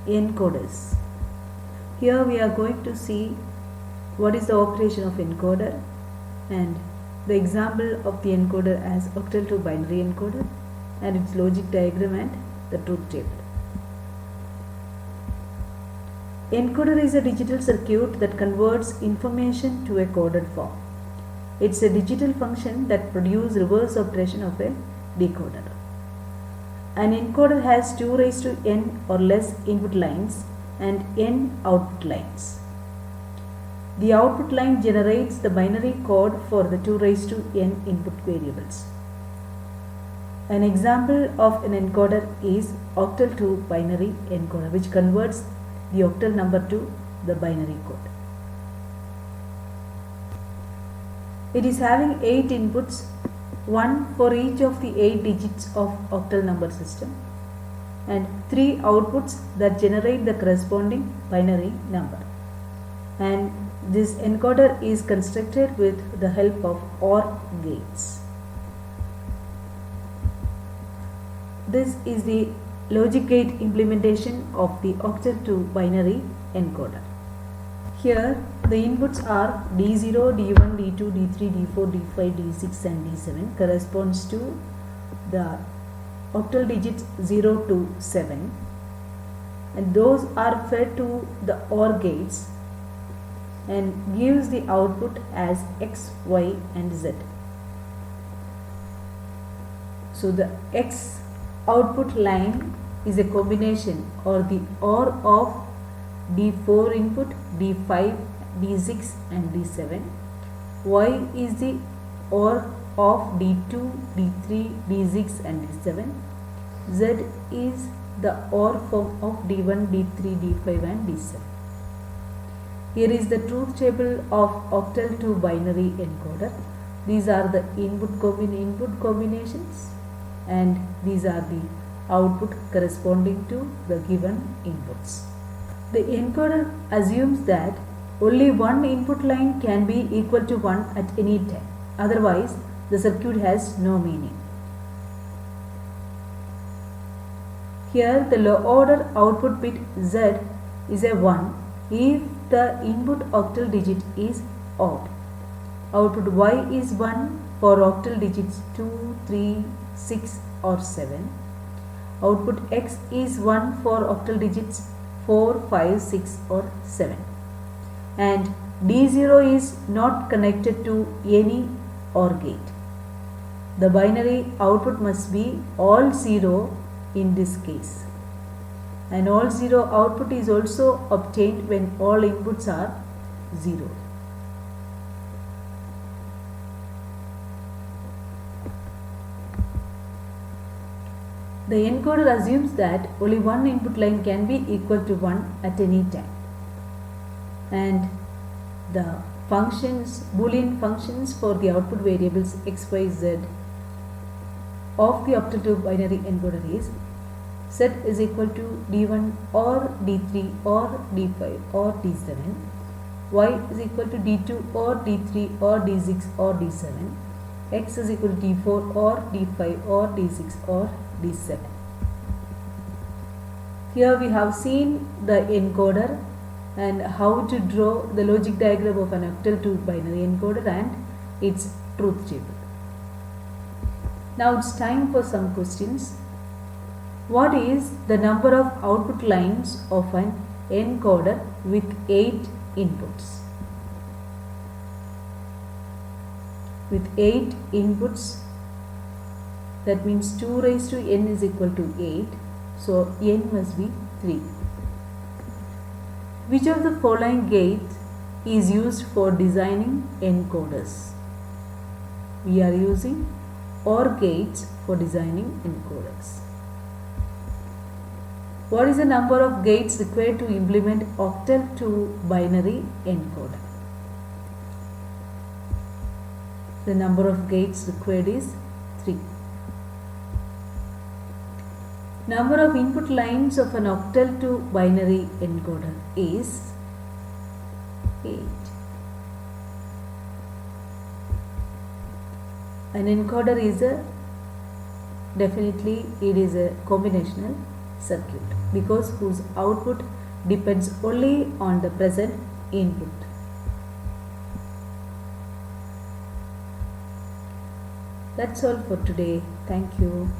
encoders. Here we are going to see what is the operation of encoder and the example of the encoder as octal to binary encoder and its logic diagram and the truth table. Encoder is a digital circuit that converts information to a coded form. It's a digital function that produces reverse operation of a decoder. An encoder has 2 raised to n or less input lines and n output lines. The output line generates the binary code for the 2 raised to n input variables. An example of an encoder is octal to binary encoder, which converts the octal number to the binary code. It is having 8 inputs, one for each of the 8 digits of octal number system, and 3 outputs that generate the corresponding binary number. And this encoder is constructed with the help of OR gates. This is the logic gate implementation of the octal to binary encoder. Here the inputs are D0, D1, D2, D3, D4, D5, D6 and D7 corresponds to the octal digits 0 to 7, and those are fed to the OR gates and gives the output as X, Y and Z. So the X output line is a combination or the OR of D4 input, D5, D6 and D7. Y is the OR of D2, D3, D6 and D7. Z is the OR form of D1, D3, D5 and D7. Here is the truth table of octal to binary encoder. These are the input combinations and these are the output corresponding to the given inputs. The encoder assumes that only one input line can be equal to 1 at any time. Otherwise, the circuit has no meaning. Here, the low order output bit Z is a 1 if the input octal digit is odd. Output Y is 1 for octal digits 2, 3, 6 or 7. Output X is 1 for octal digits 4, 5, 6 or 7. And D0 is not connected to any OR gate. The binary output must be all 0 in this case. And all 0 output is also obtained when all inputs are 0. The encoder assumes that only one input line can be equal to 1 at any time. And the functions, Boolean functions for the output variables x, y, z of the octal to binary encoder is z is equal to d1 or d3 or d5 or d7, y is equal to d2 or d3 or d6 or d7, x is equal to d4 or d5 or d6 or d7. Here we have seen the encoder and how to draw the logic diagram of an octal to binary encoder and its truth table. Now it's time for some questions. What is the number of output lines of an encoder with 8 inputs? With 8 inputs, that means 2 raised to n is equal to 8. So n must be 3. Which of the following gates is used for designing encoders? We are using OR gates for designing encoders. What is the number of gates required to implement octal to binary encoder? The number of gates required is 3. Number of input lines of an octal to binary encoder is 8. An encoder is definitely it is a combinational circuit. because whose output depends only on the present input. That's all for today. Thank you.